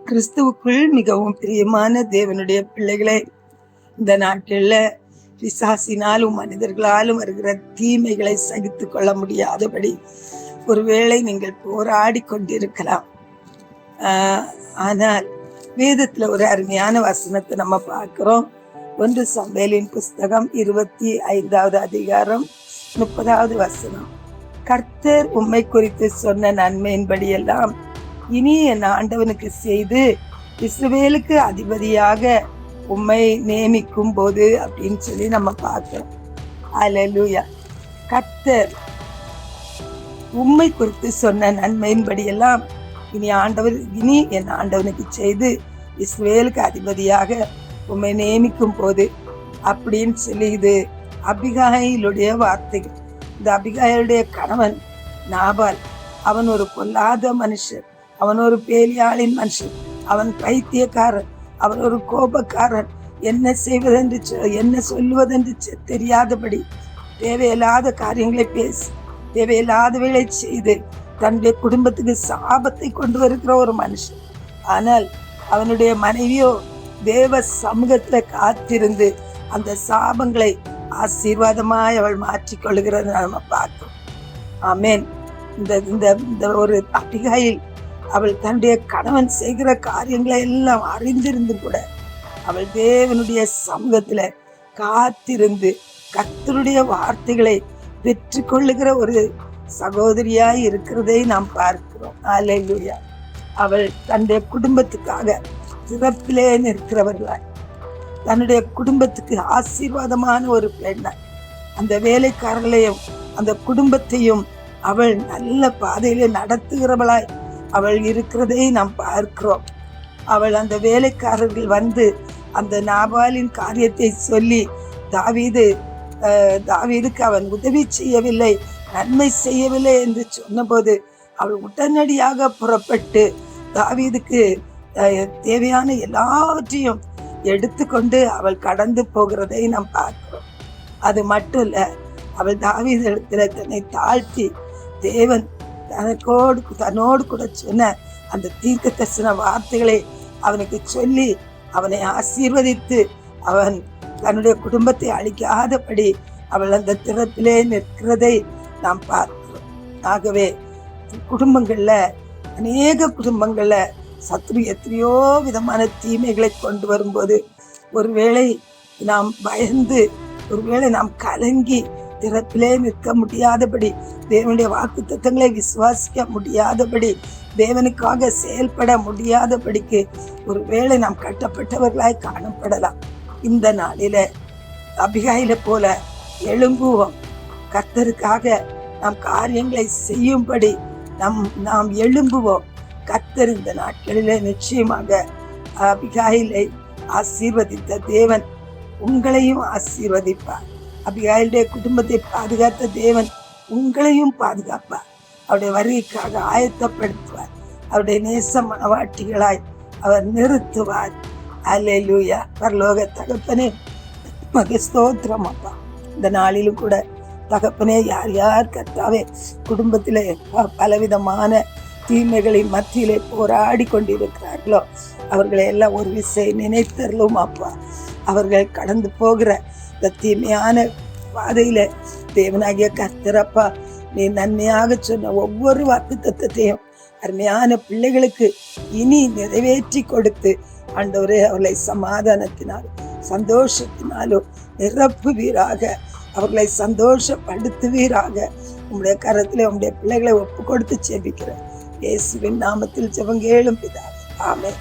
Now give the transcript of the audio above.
கிறிஸ்துவுக்குள் மிகவும் பிரியமான தேவனுடைய பிள்ளைகளை, இந்த நாட்கள்ல பிசாசினாலும் மனிதர்களாலும் வருகிற தீமைகளை சகித்துக் கொள்ள முடியாதபடி ஒருவேளை நீங்கள் போராடி கொண்டிருக்கலாம். ஆனால் வேதத்துல ஒரு அருமையான வசனத்தை நம்ம பார்க்கிறோம். 1 சாமுவேலின் புஸ்தகம் 25வது அதிகாரம் 30வது வசனம். கர்த்தர் உம்மை குறித்து சொன்ன நன்மையின்படி எல்லாம் இனி என் ஆண்டவனுக்கு செய்து இஸ்ரவேலுக்கு அதிபதியாக உம்மை நியமிக்கும் போது அப்படின்னு சொல்லி நம்ம பார்க்கிறோம். அல்லேலூயா. கர்த்தர் உம்மை குறித்து சொன்ன நன்மையின்படி எல்லாம் இனி என் ஆண்டவனுக்கு செய்து இஸ்ரவேலுக்கு அதிபதியாக உம்மை நியமிக்கும் போது அப்படின்னு சொல்லி, இது அபிகாயிலுடைய வார்த்தைகள். இந்த அபிகாயிலுடைய கணவன் நாபால், அவன் ஒரு பொல்லாத மனுஷன், அவன் ஒரு பேலியாளின் மனுஷன், அவன் பைத்தியக்காரன், அவன் ஒரு கோபக்காரன். என்ன சொல்லுவதென்று தெரியாதபடி தேவையில்லாத காரியங்களை பேசி தேவையில்லாதவைகளை செய்து தன்னுடைய குடும்பத்துக்கு சாபத்தை கொண்டு வருகிற ஒரு மனுஷன். ஆனால் அவனுடைய மனைவியோ தேவ சமூகத்துல காத்திருந்து அந்த சாபங்களை ஆசீர்வாதமாய் அவள் மாற்றிக்கொள்கிறத நம்ம பார்த்தோம். ஆமேன். இந்த ஒரு அபிகாயில் அவள் தன்னுடைய கணவன் செய்கிற காரியங்களை எல்லாம் அறிந்திருந்து கூட அவள் தேவனுடைய சமூகத்துல காத்திருந்து கர்த்தருடைய வார்த்தைகளை பெற்று கொள்ளுகிற ஒரு சகோதரியாய் இருக்கிறதை நாம் பார்க்கிறோம். அல்லேலூயா. அவள் தன்னுடைய குடும்பத்துக்காக சிறப்பிலே நிற்கிறவர்களாய், தன்னுடைய குடும்பத்துக்கு ஆசீர்வாதமான ஒரு பெண்ணாய், அந்த வேலைக்காரர்களையும் அந்த குடும்பத்தையும் அவள் நல்ல பாதையிலே நடத்துகிறவளாய் அவள் இருக்கிறதை நாம் பார்க்கிறோம். அவள் அந்த வேலைக்காரர்கள் வந்து அந்த நாபாலின் காரியத்தை சொல்லி தாவீதுக்கு அவன் உதவி செய்யவில்லை, நன்மை செய்யவில்லை என்று சொன்னபோது அவள் உடனடியாக புறப்பட்டு தாவீதுக்கு தேவையான எல்லாவற்றையும் எடுத்துக்கொண்டு அவள் கடந்து போகிறதை நாம் பார்க்கிறோம். அது மட்டும் இல்ல, அவள் தாவீது இடத்துல தன்னை தாழ்த்தி தேவன் தன்னோடு கூட சொன்ன அந்த தீர்க்க தரிசன வார்த்தைகளை அவனுக்கு சொல்லி அவனை ஆசீர்வதித்து அவன் தன்னுடைய குடும்பத்தை அழிக்காதபடி அவள் அந்த திறப்பிலே நிற்கிறதை நாம் பார்க்கிறோம். ஆகவே குடும்பங்கள்ல, அநேக குடும்பங்கள்ல சத்ரு எத்தனையோ விதமான தீமைகளை கொண்டு வரும்போது ஒருவேளை நாம் பயந்து, ஒருவேளை நாம் கலங்கி திறப்பிலே நிற்க முடியாதபடி, தேவனுடைய வாக்குத்தத்தங்களை விசுவாசிக்க முடியாதபடி, தேவனுக்காக செயல்பட முடியாதபடிக்கு ஒருவேளை நாம் கட்டப்பட்டவர்களாய் காணப்படலாம். இந்த நாளில அபிகாயில போல எழும்புவோம். கர்த்தருக்காக நாம் காரியங்களை செய்யும்படி நாம் எழும்புவோம். கர்த்தர் இந்த நாட்களிலே நிச்சயமாக அபிகாயிலை ஆசீர்வதித்த தேவன் உங்களையும் ஆசீர்வதிப்பார். அபிகாயிலுடைய குடும்பத்தை பாதுகாத்த தேவன் உங்களையும் பாதுகாப்பார். அவருடைய வருகைக்காக ஆயத்தப்படுத்துவார். அவருடைய நேச மனவாட்டிகளாய் அவர் நிறுத்துவார். அல்லேலூயா. பரலோக தகப்பனே, மக ஸ்தோத்திரம் அப்பா. இந்த நாளிலும் கூட தகப்பனே, யார் யார் கர்த்தாவே குடும்பத்திலே பலவிதமான தீமைகளின் மத்தியிலே போராடி கொண்டிருக்கிறார்களோ அவர்களை எல்லாம் ஒரு விசை நினைத்தரலும் அப்பா. அவர்கள் கடந்து போகிற இந்த தீமையான பாதையில தேவனாகிய கர்த்தரப்பா, நீ நன்மையாக சொன்ன ஒவ்வொரு வாக்குத்தத்தத்தையும் அருமையான பிள்ளைகளுக்கு இனி நிறைவேற்றி கொடுத்து ஆண்டவரே அவர்களை சமாதானத்தினாலும் சந்தோஷத்தினாலும் நிரப்புவீராக, அவர்களை சந்தோஷப்படுத்துவீராக. உங்களுடைய கரத்திலே உங்களுடைய பிள்ளைகளை ஒப்பு கொடுத்து ஜெபிக்கிறேன். இயேசுவின் நாமத்தில் ஜெபம் கேளும் பிதாவே. ஆமென்.